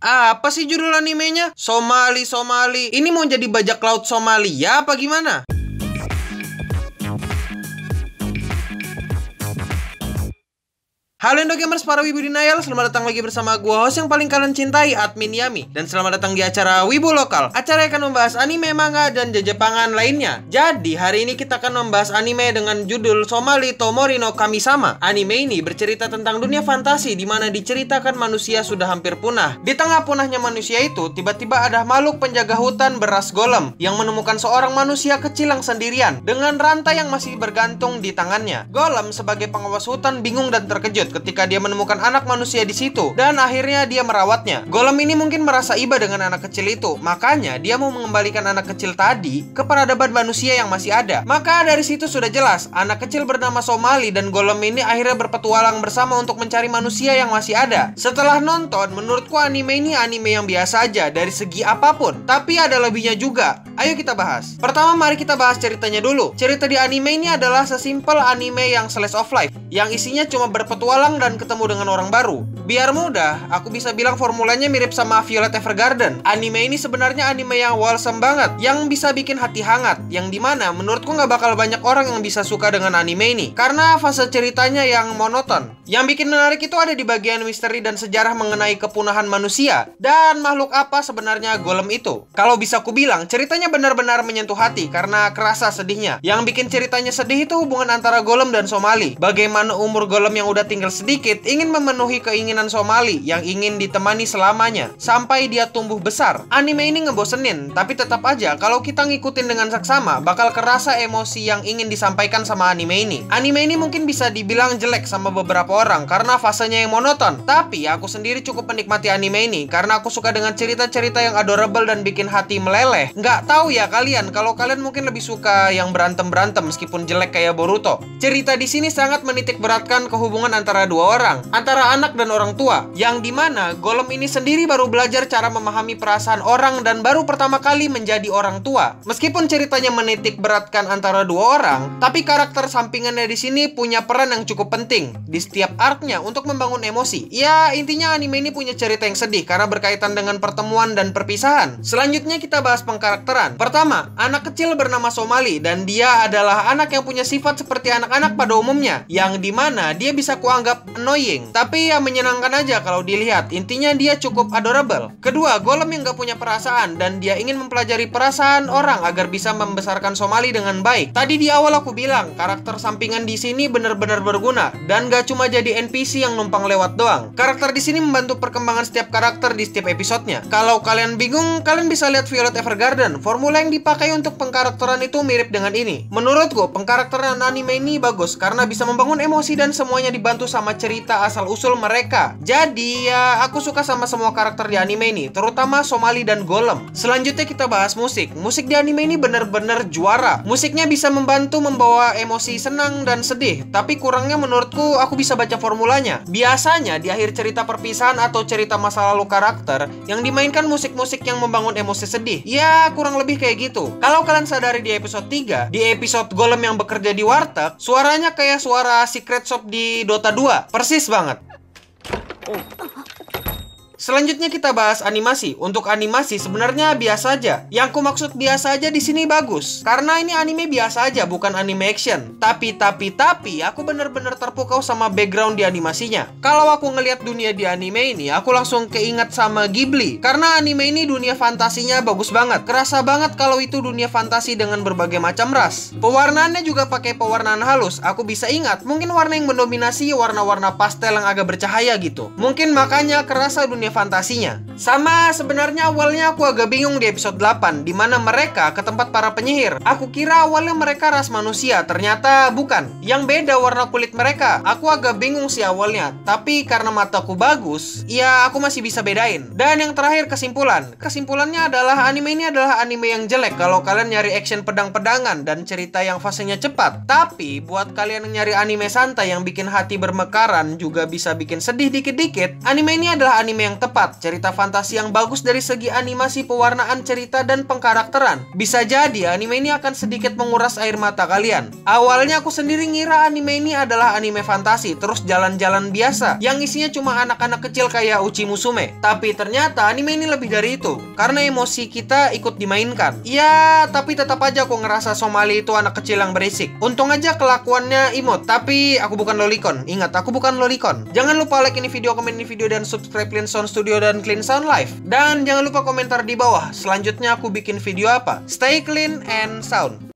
Apa sih judul animenya? Somali. Ini mau jadi bajak laut Somalia apa gimana? Halo Indogamers, para Wibu Denial, selamat datang lagi bersama gua host yang paling kalian cintai, Admin Yami. Dan selamat datang di acara Wibu Lokal. Acara yang akan membahas anime, manga, dan jepangan lainnya. Jadi, hari ini kita akan membahas anime dengan judul Somali Tomori no Kami-sama. Anime ini bercerita tentang dunia fantasi di mana diceritakan manusia sudah hampir punah. Di tengah punahnya manusia itu, tiba-tiba ada makhluk penjaga hutan beras golem yang menemukan seorang manusia kecil yang sendirian dengan rantai yang masih bergantung di tangannya. Golem sebagai pengawas hutan bingung dan terkejut ketika dia menemukan anak manusia di situ dan akhirnya dia merawatnya. Golem ini mungkin merasa iba dengan anak kecil itu, makanya dia mau mengembalikan anak kecil tadi ke peradaban manusia yang masih ada. Maka dari situ sudah jelas, anak kecil bernama Somali dan Golem ini akhirnya berpetualang bersama untuk mencari manusia yang masih ada. Setelah nonton, menurutku anime ini anime yang biasa aja dari segi apapun, tapi ada lebihnya juga. Ayo kita bahas. Pertama, mari kita bahas ceritanya dulu. Cerita di anime ini adalah sesimpel anime yang slice of life, yang isinya cuma berpetualang dan ketemu dengan orang baru. Biar mudah, aku bisa bilang formulanya mirip sama Violet Evergarden. Anime ini sebenarnya anime yang wholesome banget, yang bisa bikin hati hangat, yang dimana menurutku nggak bakal banyak orang yang bisa suka dengan anime ini, karena fase ceritanya yang monoton. Yang bikin menarik itu ada di bagian misteri dan sejarah mengenai kepunahan manusia, dan makhluk apa sebenarnya Golem itu. Kalau bisa ku bilang, ceritanya benar-benar menyentuh hati, karena kerasa sedihnya. Yang bikin ceritanya sedih itu hubungan antara Golem dan Somali. Bagaimana umur Golem yang udah tinggal sedikit ingin memenuhi keinginan Somali yang ingin ditemani selamanya sampai dia tumbuh besar. Anime ini ngebosenin, tapi tetap aja kalau kita ngikutin dengan saksama bakal kerasa emosi yang ingin disampaikan sama anime ini. Anime ini mungkin bisa dibilang jelek sama beberapa orang karena fasenya yang monoton, tapi aku sendiri cukup menikmati anime ini karena aku suka dengan cerita-cerita yang adorable dan bikin hati meleleh. Nggak tahu ya kalian, kalau kalian mungkin lebih suka yang berantem-berantem meskipun jelek kayak Boruto. Cerita di sini sangat menitik beratkan kehubungan antara dua orang, antara anak dan orang tua, yang dimana Golem ini sendiri baru belajar cara memahami perasaan orang dan baru pertama kali menjadi orang tua. Meskipun ceritanya menitik beratkan antara dua orang, tapi karakter sampingannya di sini punya peran yang cukup penting di setiap arc-nya untuk membangun emosi. Ya, intinya anime ini punya cerita yang sedih karena berkaitan dengan pertemuan dan perpisahan. Selanjutnya kita bahas pengkarakteran. Pertama, anak kecil bernama Somali dan dia adalah anak yang punya sifat seperti anak-anak pada umumnya, yang dimana dia bisa kuanggap annoying, tapi ya menyenangkan aja kalau dilihat. Intinya dia cukup adorable. Kedua, Golem yang gak punya perasaan dan dia ingin mempelajari perasaan orang agar bisa membesarkan Somali dengan baik. Tadi di awal aku bilang karakter sampingan di sini benar-benar berguna dan gak cuma jadi NPC yang numpang lewat doang. Karakter di sini membantu perkembangan setiap karakter di setiap episodenya. Kalau kalian bingung, kalian bisa lihat Violet Evergarden. Formula yang dipakai untuk pengkarakteran itu mirip dengan ini. Menurutku, pengkarakteran anime ini bagus karena bisa membangun emosi dan semuanya dibantu sama cerita asal-usul mereka. Jadi ya, aku suka sama semua karakter di anime ini, terutama Somali dan Golem. Selanjutnya kita bahas musik. Musik di anime ini bener-bener juara. Musiknya bisa membantu membawa emosi senang dan sedih, tapi kurangnya menurutku aku bisa baca formulanya. Biasanya di akhir cerita perpisahan atau cerita masa lalu karakter yang dimainkan musik-musik yang membangun emosi sedih. Ya, kurang lebih kayak gitu. Kalau kalian sadari di episode 3, di episode Golem yang bekerja di warteg, suaranya kayak suara Secret Shop di Dota 2. Persis banget. Selanjutnya kita bahas animasi. Untuk animasi sebenarnya biasa aja. Yang ku maksud biasa aja di sini bagus, karena ini anime biasa aja, bukan anime action. Tapi aku bener-bener terpukau sama background di animasinya. Kalau aku ngelihat dunia di anime ini, aku langsung keinget sama Ghibli. Karena anime ini dunia fantasinya bagus banget. Kerasa banget kalau itu dunia fantasi dengan berbagai macam ras. Pewarnaannya juga pakai pewarnaan halus. Aku bisa ingat, mungkin warna yang mendominasi warna-warna pastel yang agak bercahaya gitu. Mungkin makanya kerasa dunia fantasinya. Sama sebenarnya awalnya aku agak bingung di episode 8, di mana mereka ke tempat para penyihir. Aku kira awalnya mereka ras manusia, ternyata bukan. Yang beda warna kulit mereka. Aku agak bingung sih awalnya, tapi karena mataku bagus, ya aku masih bisa bedain. Dan yang terakhir kesimpulan. Kesimpulannya adalah anime ini adalah anime yang jelek kalau kalian nyari action pedang-pedangan dan cerita yang fasenya cepat. Tapi buat kalian yang nyari anime santai yang bikin hati bermekaran juga bisa bikin sedih dikit-dikit, anime ini adalah anime yang tepat, cerita fantasi yang bagus dari segi animasi, pewarnaan cerita, dan pengkarakteran. Bisa jadi anime ini akan sedikit menguras air mata kalian. Awalnya aku sendiri ngira anime ini adalah anime fantasi, terus jalan-jalan biasa, yang isinya cuma anak-anak kecil kayak Uchi Musume. Tapi ternyata anime ini lebih dari itu, karena emosi kita ikut dimainkan. Ya, tapi tetap aja aku ngerasa Somali itu anak kecil yang berisik. Untung aja kelakuannya imut, tapi aku bukan lolicon. Ingat, aku bukan lolicon. Jangan lupa like ini video, komen ini video, dan subscribe Clean Sound Studio dan Clean Sound Live. Dan jangan lupa komentar di bawah, selanjutnya aku bikin video apa. Stay clean and sound.